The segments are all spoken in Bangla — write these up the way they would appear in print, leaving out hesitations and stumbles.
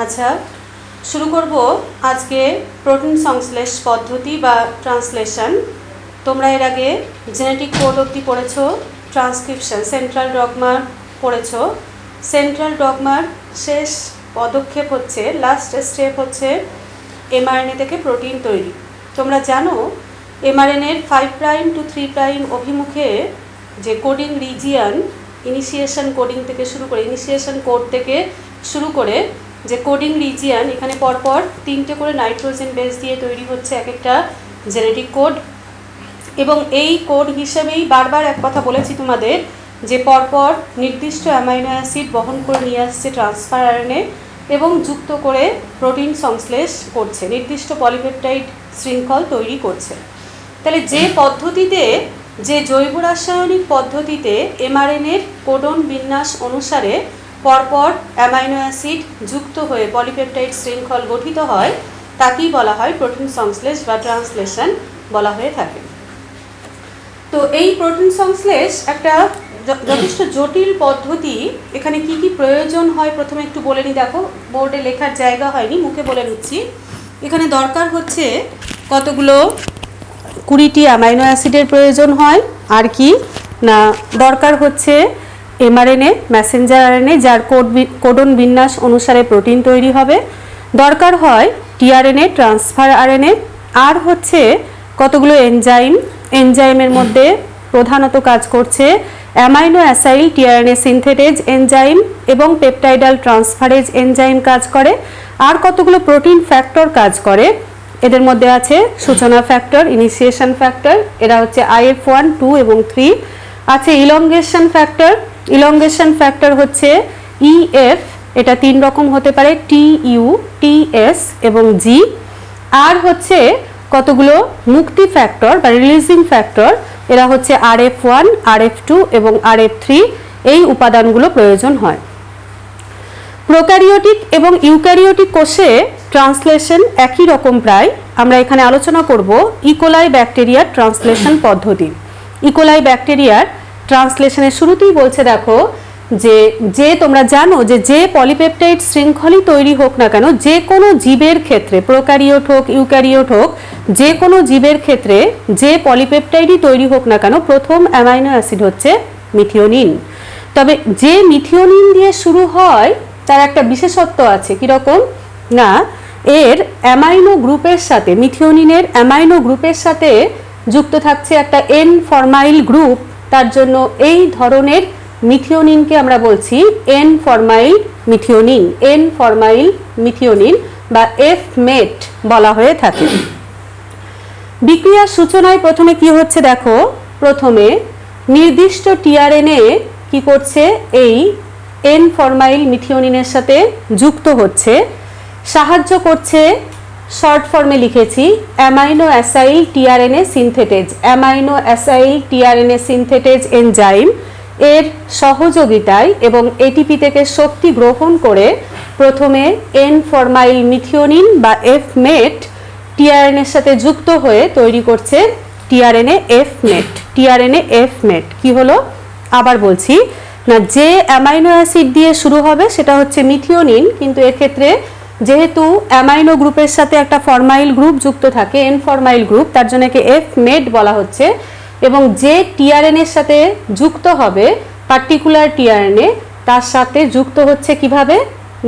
আচ্ছা, শুরু করব আজকে প্রোটিন সংশ্লেষ পদ্ধতি বা ট্রান্সলেশন। তোমরা এর আগে জেনেটিক কোড অবধি পড়েছো, ট্রান্সক্রিপশন, সেন্ট্রাল ডগমার পড়েছো। সেন্ট্রাল ডগমার শেষ পদক্ষেপ হচ্ছে, লাস্ট স্টেপ হচ্ছে এমআরএনএ থেকে প্রোটিন তৈরি। তোমরা জানো এমআরএনএর 5' to 3' অভিমুখে যে কোডিং রিজিয়ান, ইনিশিয়েশন কোডিং থেকে শুরু করে, ইনিশিয়েশন কোড থেকে শুরু করে যে কোডিং রিজিয়ান, এখানে পরপর 3টে করে নাইট্রোজেন বেস দিয়ে তৈরি হচ্ছে এক একটা জেনেটিক কোড। এবং এই কোড হিসেবেই বারবার এক কথা বলেছি তোমাদের যে পরপর নির্দিষ্ট অ্যামাইনো অ্যাসিড বহন করে নিয়ে আসছে ট্রান্সফার আরএনএ এবং যুক্ত করে প্রোটিন সংশ্লেষ করছে, নির্দিষ্ট পলিপেপটাইড শৃঙ্খল তৈরি করছে। তাহলে যে পদ্ধতিতে, যে জৈব রাসায়নিক পদ্ধতিতে এমআরএনএর কোডন বিন্যাস অনুসারে পরপর অ্যামাইনো অ্যাসিড যুক্ত হয়ে পলিপেপটাইড শৃঙ্খল গঠিত হয়, তাকেই বলা হয় প্রোটিন সংশ্লেষ বা ট্রান্সলেশন বলা হয়ে থাকে। তো এই প্রোটিন সংশ্লেষ একটা যথেষ্ট জটিল পদ্ধতি। এখানে কি কি প্রয়োজন হয় প্রথমে একটু বলে নিই। দেখো, বোর্ডে লেখার জায়গা হয়নি, মুখে বলে নিচ্ছি। এখানে দরকার হচ্ছে কতগুলো 20টি অ্যামাইনো অ্যাসিডের প্রয়োজন হয়। আর কি না, দরকার হচ্ছে এমআরএনএ, মেসেঞ্জার আরএনএ, যার কোডন বিন্যাস অনুসারে প্রোটিন তৈরি হবে। দরকার হয় টিআরএনএ, ট্রান্সফার আরএনএ। আর হচ্ছে কতগুলো এনজাইম, এনজাইমের মধ্যে প্রধানত কাজ করছে amino acyl tRNA synthetase enzyme এবং পেপটাইডাল ট্রান্সফারেজ এনজাইম কাজ করে। আর কতগুলো প্রোটিন ফ্যাক্টর কাজ করে, এদের মধ্যে আছে সূচনা ফ্যাক্টর, ইনিশিয়েশন ফ্যাক্টর, এরা হচ্ছে IF1, 2 এবং 3। আছে ইলংগেশন ফ্যাক্টর, ইলংগেশন ফ্যাক্টর হচ্ছে EF, এটা 3 রকম হতে পারে, TU, TS এবং G। আর হচ্ছে কতগুলো মুক্তি ফ্যাক্টর বা রিলিজিং ফ্যাক্টর, এরা হচ্ছে RF1, RF2 এবং RF3। এই উপাদানগুলো প্রয়োজন হয়। প্রোক্যারিওটিক এবং ইউক্যারিওটিক কোষে ট্রান্সলেশন একই রকম প্রায়। আমরা এখানে আলোচনা করব ইকোলাই ব্যাকটেরিয়ার ট্রান্সলেশন পদ্ধতি। ইকোলাই ব্যাকটেরিয়ার ট্রান্সলেশনের শুরুতেই বলছে, দেখো যে তোমরা জানো যে পলিপেপটাইড শৃঙ্খলই তৈরি হোক না কেন, যে কোনো জীবের ক্ষেত্রে, প্রোক্যারিওট হোক ইউক্যারিওট হোক, যে কোনো জীবের ক্ষেত্রে যে পলিপেপটাইডই তৈরি হোক না কেন, প্রথম অ্যামাইনো অ্যাসিড হচ্ছে মিথিওনিন। তবে যে মিথিওনিন দিয়ে শুরু হয় তার একটা বিশেষত্ব আছে। কীরকম না, এর অ্যামাইনো গ্রুপের সাথে, মিথিওনিনের অ্যামাইনো গ্রুপের সাথে যুক্ত থাকছে একটা এন ফরমাইল গ্রুপ। তার জন্য এই ধরনের মিথিওনিনকে আমরা বলছি এন ফরমাইল মিথিওনিন, এন ফরমাইল মিথিওনিন বা F-মেট বলা হয়ে থাকে। বিক্রিয়ার সূচনায় প্রথমে কি হচ্ছে, দেখো প্রথমে নির্দিষ্ট টিআরএনএ কি করছে, এই এন ফরমাইল মিথিওনিনের সাথে যুক্ত হচ্ছে, সাহায্য করছে, শর্ট ফর্মে লিখেছি amino acyl tRNA synthetase, amino acyl tRNA synthetase enzyme এর সহযোগিতায় এবং এটিপি থেকে শক্তি গ্রহণ করে প্রথমে এন ফরমাইল মিথিওনিন বা F-মেট টিআরএনএর সাথে যুক্ত হয়ে তৈরি করছে টিআরএনএ F-মেট। টিআরএনএ F-মেট কি হলো, আবার বলছি না, যে অ্যামাইনো অ্যাসিড দিয়ে শুরু হবে সেটা হচ্ছে মিথিওনিন, কিন্তু এক্ষেত্রে যেহেতু অ্যামাইনো গ্রুপের সাথে একটা ফরমাইল গ্রুপ যুক্ত থাকে, এন ফরমাইল গ্রুপ, তার জন্য একে F-মেট বলা হচ্ছে। এবং যে টিআরএনএর সাথে যুক্ত হবে, পার্টিকুলার টিআরএনএ, তার সাথে যুক্ত হচ্ছে কিভাবে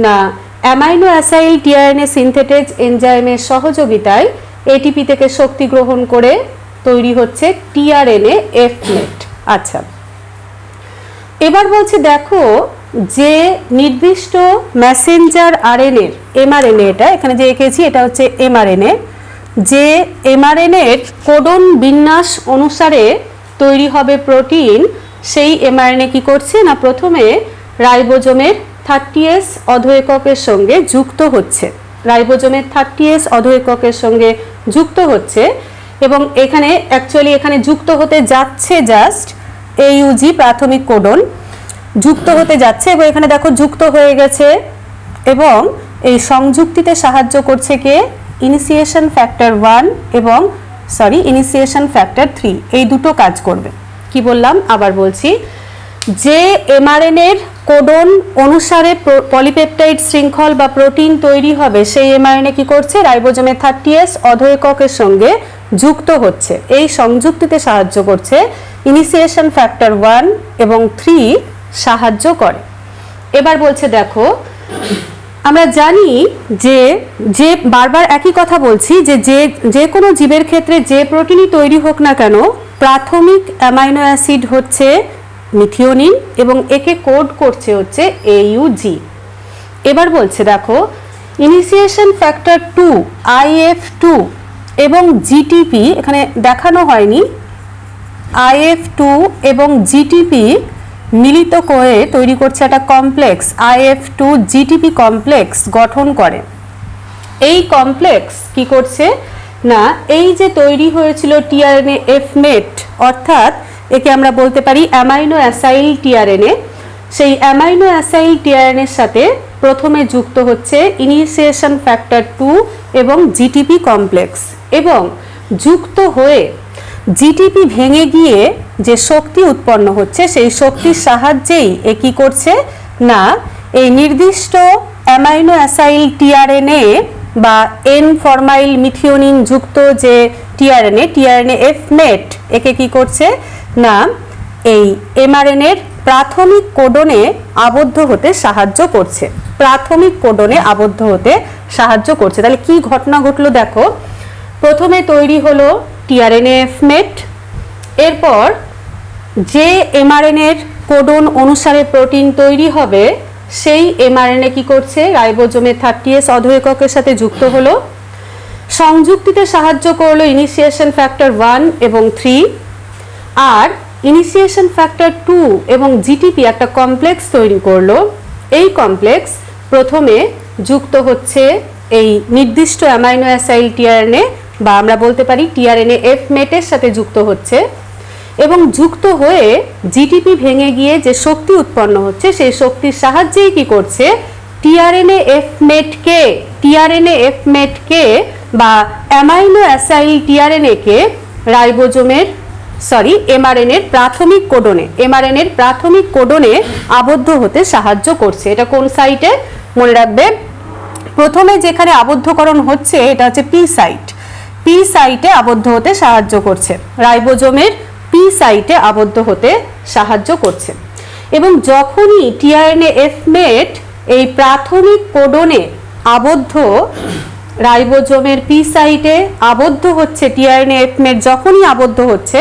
না, অ্যামাইনো অ্যাসাইল টিআরএনএ সিনথেটেজ এনজাইমের সহযোগিতায় এটিপি থেকে শক্তি গ্রহণ করে তৈরি হচ্ছে টিআরএনএ F-মেট। আচ্ছা, এবার বলছে দেখো যে নির্দিষ্ট মেসেঞ্জার আরএনএর, এমআরএনএ, এটা এখানে যে এঁকেছি এটা হচ্ছে এমআরএনএ, যে এমআরএনএর কোডন বিন্যাস অনুসারে তৈরি হবে প্রোটিন, সেই এমআরএনএ কি করছে না, প্রথমে রাইবোজোমের 30S অধো এককের সঙ্গে যুক্ত হচ্ছে, রাইবোজোমের 30S অধো এককের সঙ্গে যুক্ত হচ্ছে। এবং এখানে অ্যাকচুয়ালি এখানে যুক্ত হতে যাচ্ছে জাস্ট AUG, প্রাথমিক কোডন যুক্ত হতে যাচ্ছে এবং এখানে দেখো যুক্ত হয়ে গেছে। এবং এই সংযুক্তিতে সাহায্য করছে কে, ইনিশিয়েশন ফ্যাক্টর 1 এবং ইনিশিয়েশন ফ্যাক্টর 3, এই দুটো কাজ করবে। কি বললাম, আবার বলছি, যে এমআরএনএর কোডন অনুসারে পলিপেপটাইড শৃঙ্খল বা প্রোটিন তৈরি হবে, সেই এমআরএনএ কি করছে, রাইবোজোমের 30S অধো এককের সঙ্গে যুক্ত হচ্ছে। এই সংযুক্তিতে সাহায্য করছে ইনিশিয়েশন ফ্যাক্টর 1 এবং 3 সাহায্য করে। এবার বলছে দেখো, আমরা জানি যে যে বারবার একই কথা বলছি যে কোনো জীবের ক্ষেত্রে যে প্রোটিনই তৈরি হোক না কেন, প্রাথমিক অ্যামাইনো অ্যাসিড হচ্ছে মিথিওনিন এবং একে কোড করছে হচ্ছে AUG। এবার বলছে দেখো, ইনিশিয়েশন ফ্যাক্টর 2 IF2 এবং GTP এখানে দেখানো হয়নি, IF2 এবং GTP মিলিত করে তৈরি করছে একটা কমপ্লেক্স, IF2 GTP কমপ্লেক্স গঠন করে। এই কমপ্লেক্স কি করছে না, এই যে তৈরি হয়েছিল টিআরএনএ এফমেট, অর্থাৎ একে আমরা বলতে পারি অ্যামাইনো অ্যাসাইল টিআরএনএ, সেই অ্যামাইনো অ্যাসাইল টিআরএনএর সাথে প্রথমে যুক্ত হচ্ছে ইনিশিয়েশন ফ্যাক্টর 2 এবং জিটিপি কমপ্লেক্স, এবং যুক্ত হয়ে জিটিপি ভেঙে গিয়ে যে শক্তি উৎপন্ন হচ্ছে সেই শক্তির সাহায্যেই এ কি করছে না, এই নির্দিষ্ট অ্যামাইনো অ্যাসাইল টিআরএনএ বা এন ফরমাইল মিথিওনিন যুক্ত যে টিআরএনএ এফমেট, একে কি করছে না, এই এমআরএনএর প্রাথমিক কোডনে আবদ্ধ হতে সাহায্য করছে, প্রাথমিক কোডনে আবদ্ধ হতে সাহায্য করছে। তাহলে কি ঘটনা ঘটলো দেখো, প্রথমে তৈরি হলো টিআরএনএ এফমেট, এরপর যে এমআরএনএর কোডন অনুসারে প্রোটিন তৈরি হবে সেই এমআরএনএ কি করছে, রাইবোজোমের 30S অধো এককের সাথে যুক্ত হলো, সংযুক্তিতে সাহায্য করলো ইনিশিয়েশন ফ্যাক্টর 1 এবং 3, আর ইনিশিয়েশন ফ্যাক্টর 2 এবং জিটিপি একটা কমপ্লেক্স তৈরি করলো। এই কমপ্লেক্স প্রথমে যুক্ত হচ্ছে এই নির্দিষ্ট অ্যামাইনো অ্যাসাইল টিআরএনএ বা আমরা বলতে পারি টিআরএনএ এফমেটের সাথে যুক্ত হচ্ছে, এবং যুক্ত হয়ে জিটিপি ভেঙে গিয়ে যে শক্তি উৎপন্ন হচ্ছে সেই শক্তির সাহায্যেই কি করছে, টিআরএনএ এফমেটকে বা অ্যামাইনো অ্যাসাইল টিআরএনএ কে রাইবোজোমের এমআরএনএর প্রাথমিক কোডনে আবদ্ধ হতে সাহায্য করছে। এটা কোন সাইটে মনে রাখবে, প্রথমে যেখানে আবদ্ধকরণ হচ্ছে এটা হচ্ছে পি সাইটে আবদ্ধ হতে সাহায্য করছে, রাইবোজোমের পি সাইটে আবদ্ধ হতে সাহায্য করছে। এবং যখনই টিআরএনএ এফমেট এই প্রাথমিক কোডনে আবদ্ধ, রাইবোজোমের পি সাইটে আবদ্ধ হচ্ছে, টিআরএনএ এফমেট যখনই আবদ্ধ হচ্ছে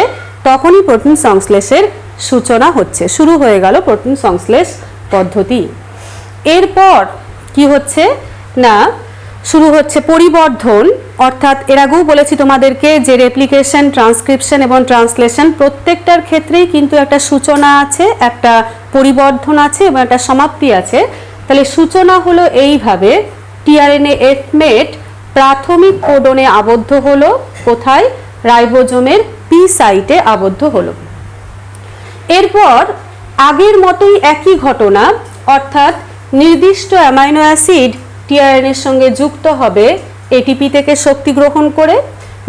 তখনই প্রোটিন সংশ্লেষের সূচনা হচ্ছে, শুরু হয়ে গেল প্রোটিন সংশ্লেষ পদ্ধতি। এরপর কি হচ্ছে না, শুরু হচ্ছে পরিবর্ধন, অর্থাৎ এর আগেও বলেছি তোমাদেরকে যে রেপ্লিকেশন, ট্রান্সক্রিপশন এবং ট্রান্সলেশন প্রত্যেকটার ক্ষেত্রেই কিন্তু একটা সূচনা আছে, একটা পরিবর্ধন আছে এবং একটা সমাপ্তি আছে। তাহলে সূচনা হলো এইভাবে, টিআরএনএ এফমেট প্রাথমিক কোডনে আবদ্ধ হলো, কোথায়, রাইবোজোমের পি সাইটে আবদ্ধ হলো। এরপর আগের মতোই একই ঘটনা, অর্থাৎ নির্দিষ্ট অ্যামাইনো অ্যাসিড টিআরএনএর সঙ্গে যুক্ত হবে এটিপি থেকে শক্তি গ্রহণ করে,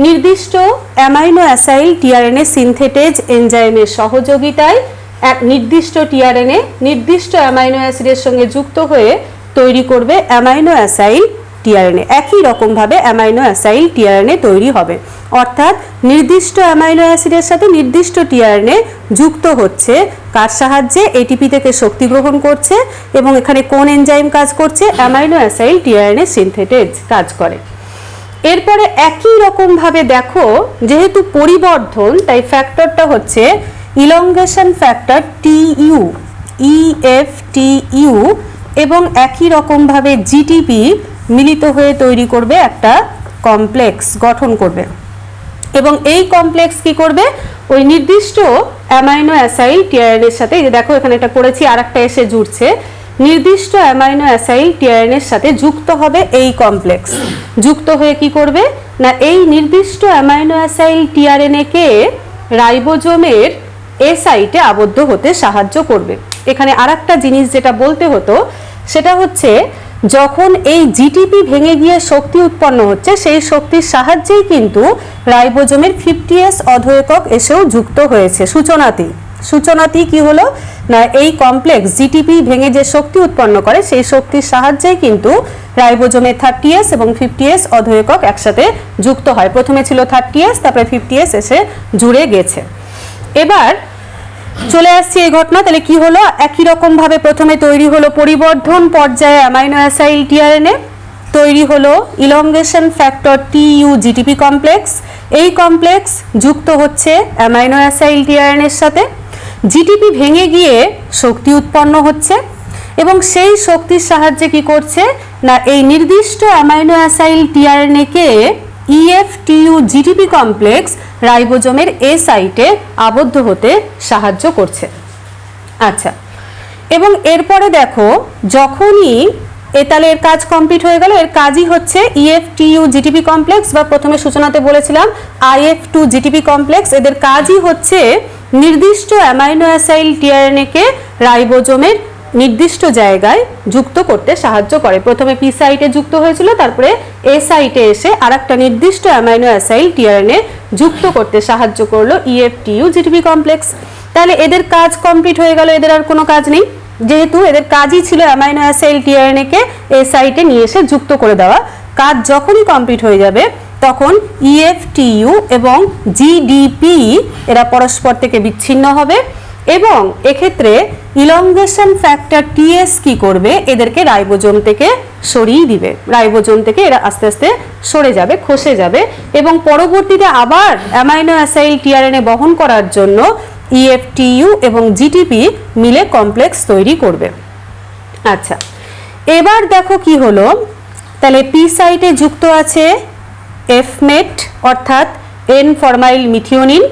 নির্দিষ্ট অ্যামাইনো অ্যাসাইল টিআরএনএ সিনথেটেজ এনজাইমের সহযোগিতায় এক নির্দিষ্ট টিআরএনএ নির্দিষ্ট অ্যামাইনো অ্যাসিডের সঙ্গে যুক্ত হয়ে তৈরি করবে অ্যামাইনো অ্যাসাইল টিআরএনএ। একই রকমভাবে অ্যামাইনো অ্যাসাইল টিআরএনএ তৈরি হবে, অর্থাৎ নির্দিষ্ট অ্যামাইনো অ্যাসিডের সাথে নির্দিষ্ট টিআরএনএ যুক্ত হচ্ছে, কার সাহায্যে, এটিপি থেকে শক্তি গ্রহণ করছে, এবং এখানে কোন এনজাইম কাজ করছে, অ্যামাইনো অ্যাসাইল টিআরএনএ সিনথেটেজ কাজ করে। এরপরে একই রকমভাবে দেখো, যেহেতু পরিবর্ধন তাই ফ্যাক্টরটা হচ্ছে ইলংগেশন ফ্যাক্টর EFTU, এবং একই রকমভাবে জিটিপি মিলিত হয়ে তৈরি করবে একটা কমপ্লেক্স গঠন করবে, এবং এই কমপ্লেক্স কি করবে, ওই নির্দিষ্ট অ্যামাইনো অ্যাসাইল টিআরএনএর সাথে, এই যে দেখো এখানে এটা করেছি আর একটা এসে জুড়ছে, নির্দিষ্ট অ্যামাইনো অ্যাসাইল টিআরএনএর সাথে যুক্ত হবে এই কমপ্লেক্স। যুক্ত হয়ে কি করবে না, এই নির্দিষ্ট অ্যামাইনো অ্যাসাইল টিআরএনএ কে রাইবোজোমের এ সাইটে আবদ্ধ হতে সাহায্য করবে। এখানে আর একটা জিনিস যেটা বলতে হতো সেটা হচ্ছে, যখন এই জিটিপি ভেঙে গিয়ে শক্তি উৎপন্ন হচ্ছে সেই শক্তির সাহায্যেই কিন্তু রাইবোজোমের 50S অধো একক এসেও যুক্ত হয়েছে সূচনাতেই, সূচনাতেই কি হলো না এই কমপ্লেক্স জিটিপি ভেঙে যে শক্তি উৎপন্ন করে সেই শক্তির সাহায্যেই কিন্তু রাইবোজোমের 30S এবং 50S অধঃএকক একসাথে যুক্ত হয়। প্রথমে ছিল 30S, তারপরে 50S এসে জুড়ে গেছে। এবার চলে আসছি এই ঘটনা, তাহলে কি হলো, একই রকম ভাবে প্রথমে তৈরি হলো পরিবর্ধন পর্যায়ে অ্যামাইনো অ্যাসাইল টিআরএনএ, তৈরি হলো elongation factor TU GTP complex. এই কমপ্লেক্স যুক্ত হচ্ছে অ্যামাইনো অ্যাসাইল টিআরএনএর সাথে, জিটিপি ভেঙে গিয়ে শক্তি উৎপন্ন হচ্ছে এবং সেই শক্তির সাহায্যে কি করছে না এই নির্দিষ্ট অ্যামাইনো অ্যাসাইল টিআরএনএ কে ইএফটিইউ জিটিপি কমপ্লেক্স রাইবোজোমের এ সাইটে আবদ্ধ হতে সাহায্য করছে। আচ্ছা, এবং এরপরে দেখো যখনই তাহলে এর কাজ কমপ্লিট হয়ে গেল, এর কাজই হচ্ছে ইএফটিইউ জিটিপি কমপ্লেক্স বা প্রথমে সূচনাতে বলেছিলাম IF2 জিটিপি কমপ্লেক্স, এদের কাজই হচ্ছে নির্দিষ্ট অ্যামাইনো অ্যাসাইল টিআরএনএ কে রাইবোজোমের নির্দিষ্ট জায়গায় যুক্ত করতে সাহায্য করে। প্রথমে পি সাইটে যুক্ত হয়েছিল, তারপরে এ সাইটে এসে আরেকটা নির্দিষ্ট অ্যামাইনো অ্যাসাইল টিআরএনএ যুক্ত করতে সাহায্য করলো ইএফটিইউ জিটিপি কমপ্লেক্স। তাহলে এদের কাজ কমপ্লিট হয়ে গেল, এদের আর কোনো কাজ নেই, যেহেতু এদের কাজই ছিল অ্যামাইনো অ্যাসাইল টিআরএনএ কে এ সাইটে নিয়ে এসে যুক্ত করে দেওয়া। কাজ যখনই কমপ্লিট হয়ে যাবে তখন ইএফটিইউ এবং জিডিপি এরা পরস্পর থেকে বিচ্ছিন্ন হবে এবং এক্ষেত্রে ইলংগেশন ফ্যাক্টর টিএস কি করবে, এদেরকে রাইবোজোম থেকে সরিয়ে দিবে। রাইবোজোম থেকে এরা আস্তে আস্তে সরে যাবে, খসে যাবে এবং পরবর্তীতে আবার অ্যামাইনো অ্যাসাইল টিআরএনএ বহন করার জন্য ইএফটিইউ এবং জিটিপি মিলে কমপ্লেক্স তৈরি করবে। আচ্ছা, এবার দেখো কি হলো, তাহলে পি সাইটে যুক্ত আছে এফমেট অর্থাৎ এন ফরমাইল মিথিওনিন,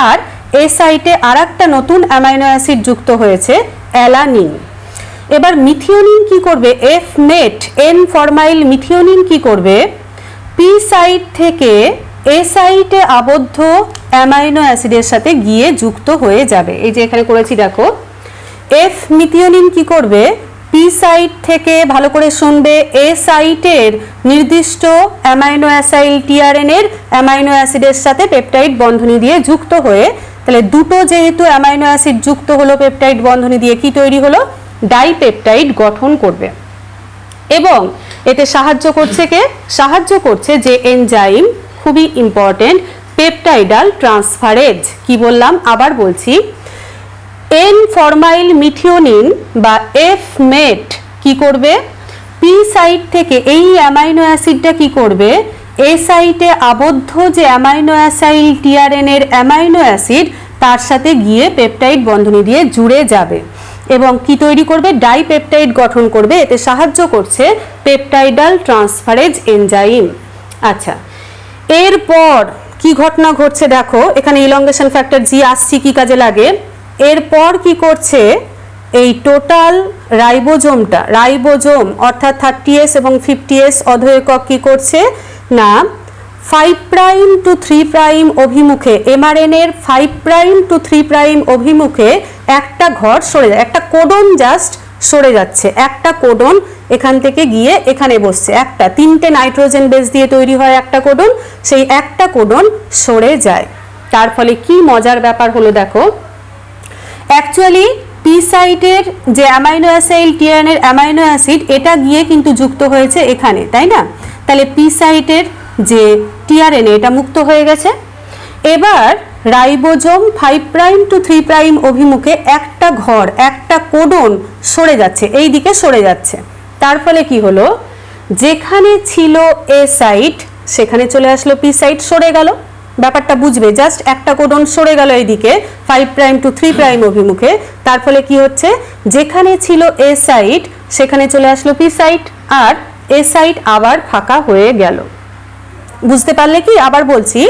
আর এ সাইটে আরেকটা নতুন অ্যামাইনো অ্যাসিড যুক্ত হয়েছে অ্যালানিন। এবার মিথিওনিন কি করবে, এফমেট এন ফরমাইল মিথিওনিন কি করবে, পি সাইট থেকে এ সাইটে আবদ্ধ অ্যামাইনো অ্যাসিডের সাথে গিয়ে যুক্ত হয়ে যাবে। এই যে এখানে করেছি দেখো, এফ মিথিওনিন কি করবে, পি সাইট থেকে, ভালো করে শুনবে, এ সাইটের নির্দিষ্ট অ্যামাইনো অ্যাসাইল টিআরএনএর অ্যামাইনো অ্যাসিডের সাথে পেপটাইড বন্ধনী দিয়ে যুক্ত হয়ে, তাহলে দুটো যেহেতু অ্যামাইনো অ্যাসিড যুক্ত হলো পেপটাইড বন্ধনী দিয়ে, কি তৈরি হলো, ডাইপেপটাইড গঠন করবে। এবং এতে সাহায্য করছে কে, সাহায্য করছে যে এনজাইম, খুবই ইম্পর্টেন্ট, পেপটাইডাল ট্রান্সফারেজ। কি বললাম, আবার বলছি, এন ফরমাইল মিথিওনিন বা এফমেট কি করবে, পি সাইট থেকে এই অ্যামাইনো অ্যাসিডটা কি করবে, এ সাইটে আবদ্ধ যে অ্যামাইনো অ্যাসাইল টিআরএনএর অ্যামাইনো অ্যাসিড তার সাথে গিয়ে পেপটাইড বন্ধনী দিয়ে জুড়ে যাবে এবং কি তৈরি করবে, ডাইপেপটাইড গঠন করবে। এতে সাহায্য করছে পেপটাইডাল ট্রান্সফারেজ এনজাইম। আচ্ছা, এরপর কি ঘটনা ঘটছে দেখো, এখানে ইলংগেশন ফ্যাক্টর জি আসছি কি কাজে লাগে। এরপর কি করছে, এই টোটাল রাইবোজোমটা, রাইবোজোম অর্থাৎ 30S এবং 50S অধঃএকক কি করছে না 5 প্রাইম টু 3 প্রাইম অভিমুখে, এমআরএনএর 5 প্রাইম টু 3 প্রাইম অভিমুখে একটা ঘর সরে যায়, একটা কোডন জাস্ট সরে যাচ্ছে, একটা কোডন এখান থেকে গিয়ে এখানে বসছে, একটা 3টে নাইট্রোজেন বেস দিয়ে তৈরি হয় একটা কোডন, সেই একটা কোডন সরে যায়। তার ফলে কি মজার ব্যাপার হলো দেখো, অ্যাকচুয়ালি পি সাইটের যে অ্যামাইনো অ্যাসাইল টিআরএনএর অ্যামাইনো অ্যাসিড এটা গিয়ে কিন্তু যুক্ত হয়েছে এখানে, তাই না? তাহলে পি সাইটের যে টিআরএনএ এটা মুক্ত হয়ে গেছে। এবার রাইবোজোম 5 প্রাইম টু 3 প্রাইম অভিমুখে একটা ঘর, একটা কোডন সরে যাচ্ছে, এই দিকে সরে যাচ্ছে। তার ফলে কি হলো, যেখানে ছিল এ সাইট সেখানে চলে আসলো পি সাইট, সরে গেল। ব্যাপারটা বুঝবে, জাস্ট একটা কোডন সরে গেল এইদিকে 5 প্রাইম টু 3 প্রাইম অভিমুখে। তার ফলে কি হচ্ছে, যেখানে ছিল এ সাইট সেখানে চলে আসলো পি সাইট আর এ সাইট আবার ফাঁকা হয়ে গেল। বুঝতে পারলে কি, আবার বলছি,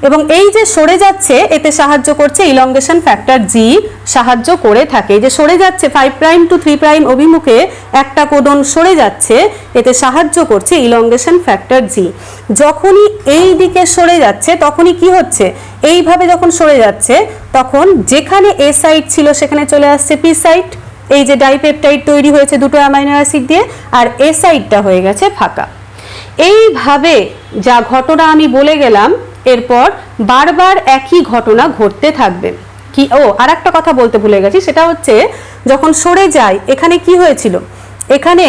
এবং এই যে সরে যাচ্ছে এতে সাহায্য করছে ইলংগেশন ফ্যাক্টর জি, সাহায্য করে থাকে। যে সরে যাচ্ছে 5 প্রাইম টু 3 প্রাইম অভিমুখে একটা কোডন সরে যাচ্ছে, এতে সাহায্য করছে ইলংগেশন ফ্যাক্টর জি। যখনই এই দিকে সরে যাচ্ছে তখনই কি হচ্ছে, এইভাবে যখন সরে যাচ্ছে তখন যেখানে এ সাইট ছিল সেখানে চলে আসছে পি সাইট, এই যে ডাইপেপটাইড তৈরি হয়েছে দুটো অ্যামাইনো অ্যাসিড দিয়ে, আর এ সাইটটা হয়ে গেছে ফাঁকা। এইভাবে যা ঘটনা আমি বলে গেলাম, এরপর বারবার একই ঘটনা ঘটতে থাকবে। কি আরেকটা কথা বলতে ভুলে গেছি, সেটা হচ্ছে যখন সরে যায় এখানে কি হয়েছিল, এখানে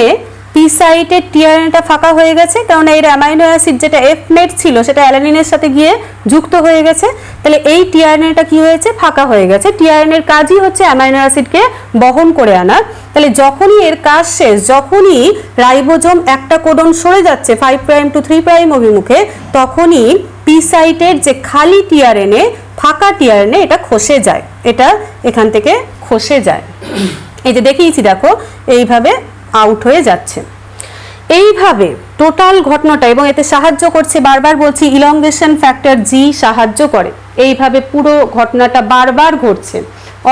পি সাইটের টিআরএনএটা ফাঁকা হয়ে গেছে, কারণ এর অ্যামাইনো অ্যাসিড যেটা এফ মেট ছিল সেটা অ্যালানিনের সাথে গিয়ে যুক্ত হয়ে গেছে। তাহলে এই টিআরএনএটা কি হয়েছে, ফাঁকা হয়ে গেছে। টিআরএনএর কাজই হচ্ছে অ্যামাইনো অ্যাসিডকে বহন করে আনা। তাহলে যখনই এর কাজ শেষ, যখনই রাইবোজোম একটা কোডন সরে যাচ্ছে 5 প্রাইম টু 3 প্রাইম অভিমুখে, তখনই পি সাইটের যে খালি টিআরএনএ, ফাঁকা টিআরএনএ, এটা খসে যায়, এটা এখান থেকে খসে যায়। এই যে দেখিয়েছি দেখো, এইভাবে আউট হয়ে যাচ্ছে। এইভাবে টোটাল ঘটনাটা, এবং এতে সাহায্য করছে, বারবার বলছি, ইলংগেশন ফ্যাক্টর জি সাহায্য করে। এইভাবে পুরো ঘটনাটা বারবার ঘটছে,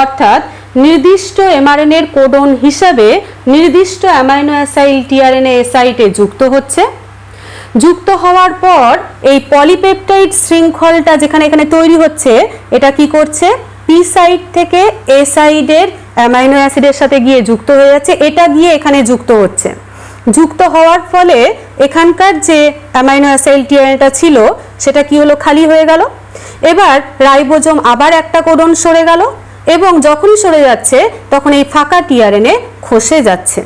অর্থাৎ নির্দিষ্ট এমআরএনএ এর কোডন হিসাবে নির্দিষ্ট অ্যামাইনো অ্যাসাইল টিআরএনএ এ সাইটে যুক্ত হচ্ছে। যুক্ত হওয়ার পর এই পলিপেপটাইড শৃঙ্খলটা যেখানে এখানে তৈরি হচ্ছে, এটা কি করছে, পি সাইট থেকে এ সাইডের অ্যামাইনো অ্যাসিডের সাথে গিয়ে যুক্ত হয়ে যাচ্ছে, এটা গিয়ে এখানে যুক্ত হচ্ছে। যুক্ত হওয়ার ফলে এখানকার যে অ্যামাইনো অ্যাসাইল টিআরএনএটা ছিল সেটা কি হলো, খালি হয়ে গেল। এবার রাইবোজোম আবার একটা কোডন সরে গেল, এবং যখনই সরে যাচ্ছে তখন এই ফাঁকা টিআরএনএ খসে যাচ্ছে।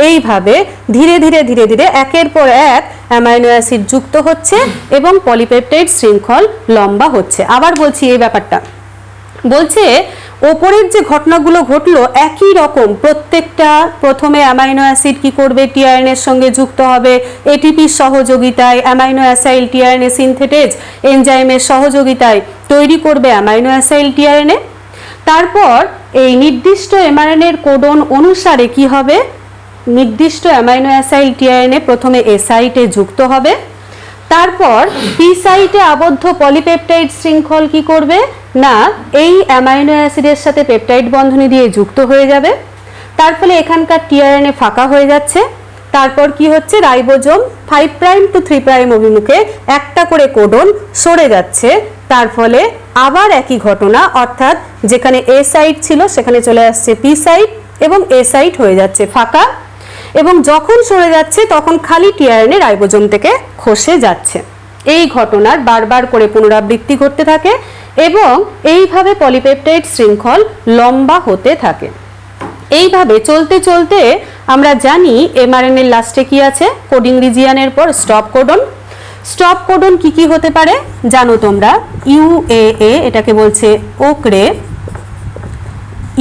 এইভাবে ধীরে ধীরে ধীরে ধীরে একের পর এক অ্যামাইনো অ্যাসিড যুক্ত হচ্ছে এবং পলিপেপটাইড শৃঙ্খল লম্বা হচ্ছে। আবার বলছি এই ব্যাপারটা, বলছে ওপরের যে ঘটনাগুলো ঘটলো একই রকম, প্রত্যেকটা প্রথমে অ্যামাইনো অ্যাসিড কি করবে, টিআরএনএ এর সঙ্গে যুক্ত হবে, এটিপির সহযোগিতায় অ্যামাইনো অ্যাসাইল টিআরএনএ সিনথেটেজ এনজাইমের সহযোগিতায় তৈরি করবে অ্যামাইনো অ্যাসাইল টিআরএনএ। তারপর এই নির্দিষ্ট এমআরএনএ এর কোডন অনুসারে কি হবে, নির্দিষ্ট অ্যামাইনো অ্যাসাইল টিআরএনএ প্রথমে এ সাইটে যুক্ত হবে, তারপর পি সাইটে আবদ্ধ পলিপেপটাইড শৃঙ্খল কি করবে না, এই অ্যামাইনো অ্যাসিডের সাথে পেপটাইড বন্ধনী দিয়ে যুক্ত হয়ে যাবে। তার ফলে এখানকার টিআরএনএ ফাঁকা হয়ে যাচ্ছে। তারপর কি হচ্ছে, রাইবোজোম 5 প্রাইম টু 3 প্রাইম অভিমুখে একটা করে কোডন সরে যাচ্ছে। তার ফলে আবার একই ঘটনা, অর্থাৎ যেখানে এ সাইট ছিল সেখানে চলে আসছে পি সাইট, এবং এ সাইট হয়ে যাচ্ছে ফাঁকা, এবং যখন সরে যাচ্ছে তখন খালি টিআরএনএ রাইবোজোম থেকে খসে যাচ্ছে। এই ঘটনার বারবার করে পুনরাবৃত্তি ঘটতে থাকে এবং এইভাবে পলিপেপটাইড শৃঙ্খল লম্বা হতে থাকে। এইভাবে চলতে চলতে আমরা জানি এমআরএনএ এর লাস্টে কি আছে, কোডিং রিজিয়নের পর স্টপ কোডন। স্টপ কোডন কি কি হতে পারে জানো তোমরা, ইউএএ এটাকে বলছে ওকরে,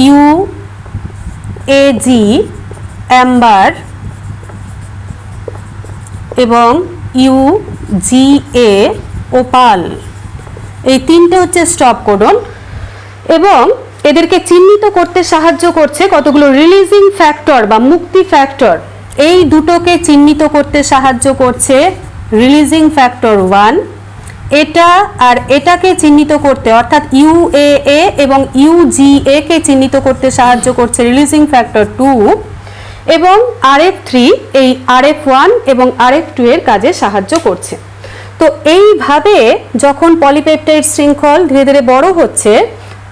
ইউএজি অ্যাম্বার এবং ইউজিএ ওপাল, এই তিনটে হচ্ছে স্টপ কোডন। এবং এদেরকে চিহ্নিত করতে সাহায্য করছে কতগুলো রিলিজিং ফ্যাক্টর বা মুক্তি ফ্যাক্টর। এই দুটোকে চিহ্নিত করতে সাহায্য করছে রিলিজিং ফ্যাক্টর 1, এটা আর এটাকে চিহ্নিত করতে, অর্থাৎ ইউএএ এবং ইউজিএ কে চিহ্নিত করতে সাহায্য করছে রিলিজিং ফ্যাক্টর 2, এবং RF3 এই RF1 এবং RF2 এর কাজে সাহায্য করছে। তো এইভাবে যখন পলিপেপটাইড শৃঙ্খল ধীরে ধীরে বড় হচ্ছে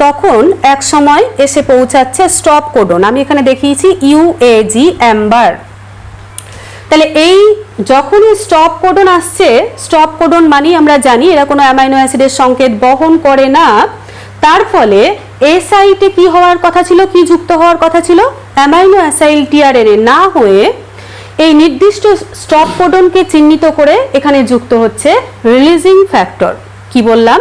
তখন এক সময় এসে পৌঁছাচ্ছে স্টপ কোডন। আমি এখানে দেখিয়েছি ইউএজি অ্যাম্বার। তাহলে এই যখনই স্টপ কোডন আসছে, স্টপ কোডন মানে আমরা জানি এরা কোনো অ্যামাইনো অ্যাসিডের সংকেত বহন করে না। তার ফলে এ সাইটে কি হওয়ার কথা ছিল, কি যুক্ত হওয়ার কথা ছিল, অ্যামাইনো অ্যাসাইল টিআরএনএ না হয়ে এই নির্দিষ্ট স্টপ কোডনকে চিহ্নিত করে এখানে যুক্ত হচ্ছে রিলিজিং ফ্যাক্টর। কি বললাম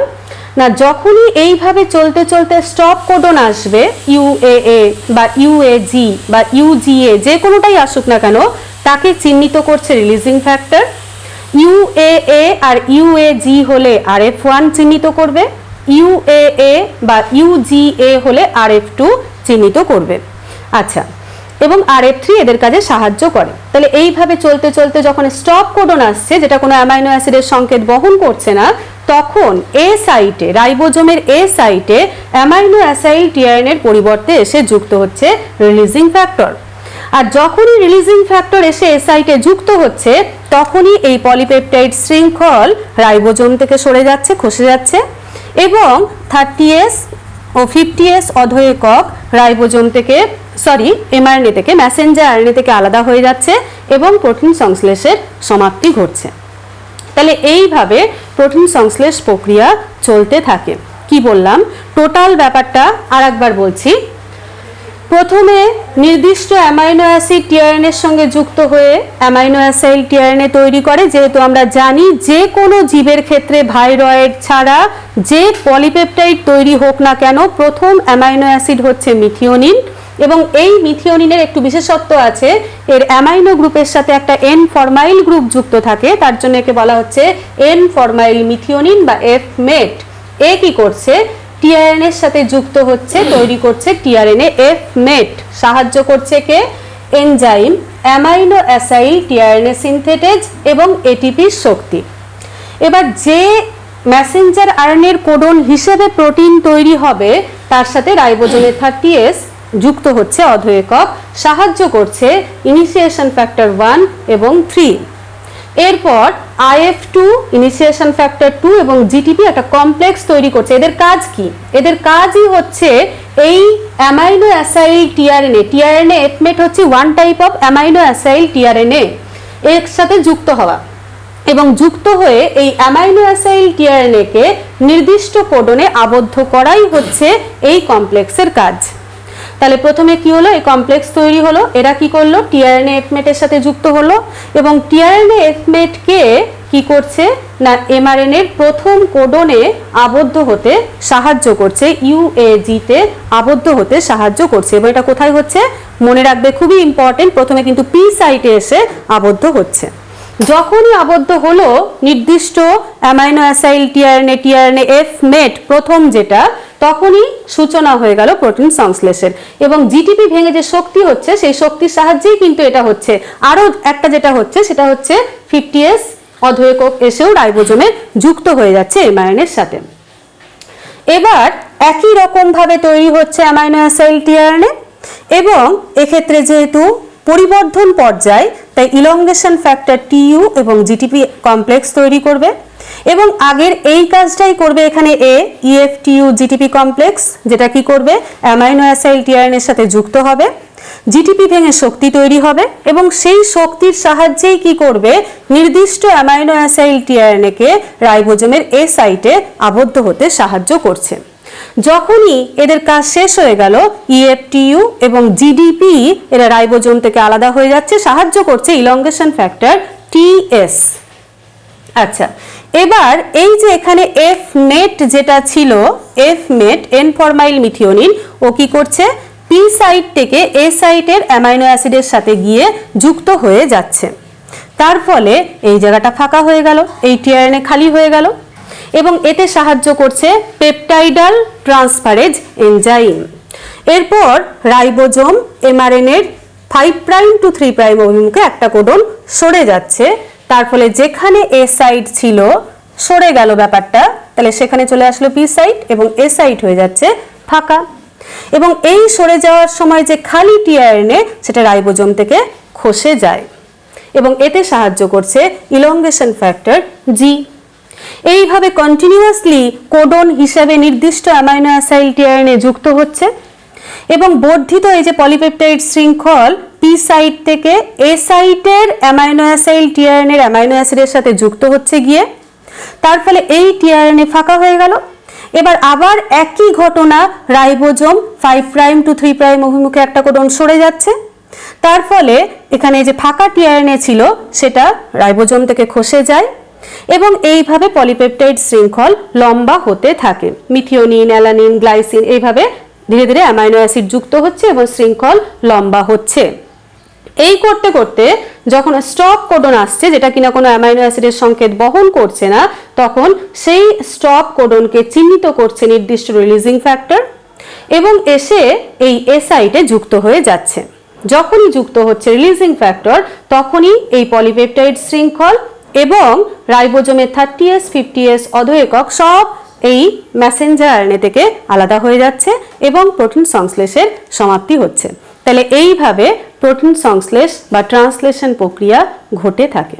না, যখনই এইভাবে চলতে চলতে স্টপ কোডন আসবে, ইউএএ বা ইউএজি বা ইউজিএ যে কোনোটাই আসুক না কেন, তাকে চিহ্নিত করছে রিলিজিং ফ্যাক্টর। ইউএএ আর ইউএজি হলে RF1 চিহ্নিত করবে, ইউএএ বা ইউজিএ হলে RF2 চিহ্নিত করবে। আচ্ছা, এবং RF3 এদের কাজে সাহায্য করে। তাহলে এইভাবে চলতে চলতে যখন স্টপ কোডন আসছে, যেটা কোনো অ্যামাইনো অ্যাসিডের সংকেত বহন করছে না, তখন এ সাইটে, রাইবোজোমের এ সাইটে অ্যামাইনো অ্যাসাইল টিআরএনএ এর পরিবর্তে এসে যুক্ত হচ্ছে রিলিজিং ফ্যাক্টর। আর যখনই রিলিজিং ফ্যাক্টর এসে এ সাইটে যুক্ত হচ্ছে তখনই এই পলিপেপটাইড শৃঙ্খল রাইবোজোম থেকে সরে যাচ্ছে, খসে যাচ্ছে, এবং 30S ও 50S অধঃএকক রাইবোজোম থেকে, এমআরএনএ থেকে, মেসেঞ্জার আরএনএ থেকে আলাদা হয়ে যাচ্ছে এবং প্রোটিন সংশ্লেষের সমাপ্তি ঘটছে। তাহলে এইভাবে প্রোটিন সংশ্লেষ প্রক্রিয়া চলতে থাকে। কি বললাম, টোটাল ব্যাপারটা আরেকবার বলছি। প্রথমে নির্দিষ্ট অ্যামাইনো অ্যাসিড টিআরএনএর সঙ্গে যুক্ত হয়ে অ্যামাইনো অ্যাসাইল টিআরএনএ তৈরি করে। যেহেতু আমরা জানি যে কোনো জীবের ক্ষেত্রে ভাইরয়েড ছাড়া যে পলিপেপটাইড তৈরি হোক না কেন, প্রথম অ্যামাইনো অ্যাসিড হচ্ছে মিথিওনিন, এবং এই মিথিওনিনের একটু বিশেষত্ব আছে, এর অ্যামাইনো গ্রুপের সাথে একটা এন ফরমাইল গ্রুপ যুক্ত থাকে, তার জন্য একে বলা হচ্ছে এন ফরমাইল মিথিওনিন বা এফ মেট। এ কি করছে, টিআরএনএ এর সাথে যুক্ত হচ্ছে, তৈরি করছে টিআরএনএ এফ মেট। সাহায্য করছে কে, enzyme amino acyl tRNA synthetase এবং এটিপির শক্তি। এবার যে মেসেঞ্জার আরএনএর কোডন হিসেবে প্রোটিন তৈরি হবে তার সাথে রাইবোজোমের 30S যুক্ত হচ্ছে অধঃএকক, সাহায্য করছে ইনিশিয়েশন ফ্যাক্টর 1 এবং 3। এরপর IF2 ইনিশিয়েশন ফ্যাক্টর 2 এবং জিটিপি একটা কমপ্লেক্স তৈরি করছে। এদের কাজ কি, এদের কাজই হচ্ছে এই অ্যামাইনো অ্যাসাইল টিআরএনএ এফমেট হচ্ছে one type of amino acyl tRNA, এর সাথে যুক্ত হওয়া এবং যুক্ত হয়ে এই অ্যামাইনো অ্যাসাইল টিআরএনএ কে নির্দিষ্ট কোডনে আবদ্ধ করাই হচ্ছে এই কমপ্লেক্সের কাজ। তাহলে প্রথমে কি হলো, এই কমপ্লেক্স তৈরি হলো, এরা কি করলো, টিআরএনএ এফমেটের সাথে যুক্ত হলো এবং টিআরএনএ এফমেট কে কি করছে না এমআরএনএ এর প্রথম কোডনে আবদ্ধ হতে সাহায্য করছে, ইউএজি তে আবদ্ধ হতে সাহায্য করছে। এবং এটা কোথায় হচ্ছে মনে রাখবে, খুবই ইম্পর্টেন্ট, প্রথমে কিন্তু পি সাইটে এসে আবদ্ধ হচ্ছে। যখনই আবদ্ধ হলো নির্দিষ্ট অ্যামাইনো অ্যাসাইল টিআরএনএ এফমেট প্রথম যেটা, তখনই সূচনা হয়ে গেল প্রোটিন সংশ্লেষের। এবং জিটিপি ভেঙে যে শক্তি হচ্ছে সেই শক্তির সাহায্যেই কিন্তু এটা হচ্ছে। আরো একটা যেটা হচ্ছে সেটা হচ্ছে 50S অধঃএকক এসেও রাইবোজোমে যুক্ত হয়ে যাচ্ছে এমআরএনএ এর সাথে। এবার একই রকম ভাবে তৈরি হচ্ছে অ্যামাইনো অ্যাসাইল টিআরএনএ এবং এক্ষেত্রে যেহেতু পরিবর্ধন পর্যায়, তাই ইলংগেশন ফ্যাক্টর টিইউ এবং জিটিপি কমপ্লেক্স তৈরি করবে এবং আগের এই কাজটাই করবে এখানে এ ইএফটিইউ জিটিপি কমপ্লেক্স, যেটা কি করবে অ্যামাইনো অ্যাসাইল টিআরএনএ এর সাথে যুক্ত হবে, জিটিপি ভেঙে শক্তি তৈরি হবে এবং সেই শক্তির সাহায্যেই কি করবে নির্দিষ্ট অ্যামাইনো অ্যাসাইল টিআরএনএ কে রাইবোজোমের এ সাইটে আবদ্ধ হতে সাহায্য করছে। যখনই এদের কাজ শেষ হয়ে গেল, ইএফটিইউ এবং জিডিপি এরা রাইবোজোম থেকে আলাদা হয়ে যাচ্ছে, সাহায্য করছে ইলংগেশন ফ্যাক্টর টিএস। আচ্ছা, এবার এই যে এখানে এফ নেট যেটা ছিল, এফ নেট এন ফরমাইল মিথিওনিন, ও কি করছে পি সাইট থেকে এ সাইটের অ্যামাইনো অ্যাসিডের সাথে গিয়ে যুক্ত হয়ে যাচ্ছে। তার ফলে এই জায়গাটা ফাঁকা হয়ে গেল, এই টিআরএনএ খালি হয়ে গেল এবং এতে সাহায্য করছে পেপটাইডাল ট্রান্সফারেজ এনজাইম। এরপর রাইবোজোম এমআরএনএর 5 প্রাইম টু 3 প্রাইম অভিমুখে একটা কোডন সরে যাচ্ছে, তার ফলে যেখানে এ সাইট ছিল সরে গেল ব্যাপারটা, তাহলে সেখানে চলে আসলো পি সাইট এবং এ সাইট হয়ে যাচ্ছে ফাঁকা। এবং এই সরে যাওয়ার সময় যে খালি টিআরএনএ সেটা রাইবোজোম থেকে খসে যায় এবং এতে সাহায্য করছে ইলংগেশন ফ্যাক্টর জি। এইভাবে কন্টিনিউয়াসলি কোডন হিসেবে নির্দিষ্ট অ্যামাইনো অ্যাসাইল টিআরএনএ যুক্ত হচ্ছে এবং বর্ধিত এই যে পলিপেপটাইড শৃঙ্খল পি সাইট থেকে এ সাইটের অ্যামাইনো অ্যাসাইল টিআরএনএ এর অ্যামাইনো অ্যাসিডের সাথে যুক্ত হচ্ছে গিয়ে, তার ফলে এই টিআরএনএ ফাঁকা হয়ে গেল। এবার আবার একই ঘটনা, রাইবোজোম 5 প্রাইম টু 3 প্রাইম অভিমুখে একটা কোডন সরে যাচ্ছে, তার ফলে এখানে যে ফাঁকা টিআরএনএ ছিল সেটা রাইবোজোম থেকে খসে যায় এবং এইভাবে পলিপেপটাইড শৃঙ্খল লম্বা হতে থাকে। মিথিওনিন, অ্যালানিন, গ্লাইসিন এইভাবে ধীরে ধীরে অ্যামাইনো অ্যাসিড যুক্ত হচ্ছে এবং শৃঙ্খল লম্বা হচ্ছে। এই করতে করতে যখন স্টপ কোডন আসছে, যেটা কিনা কোনো অ্যামাইনো অ্যাসিডের সংকেত বহন করছে না, তখন সেই স্টপ কোডনকে চিহ্নিত করছে নির্দিষ্ট রিলিজিং ফ্যাক্টর এবং এসে এই এ সাইটে যুক্ত হয়ে যাচ্ছে। যখনই যুক্ত হচ্ছে রিলিজিং ফ্যাক্টর, তখনই এই পলিপেপটাইড শৃঙ্খল এবং রাইবোজোমের 30S 50S অধঃএকক সব এই মেসেঞ্জার আরএনএ থেকে আলাদা হয়ে যাচ্ছে এবং প্রোটিন সংশ্লেষের সমাপ্তি হচ্ছে। তাহলে এইভাবে প্রোটিন সংশ্লেষ বা ট্রান্সলেশন প্রক্রিয়া ঘটে থাকে।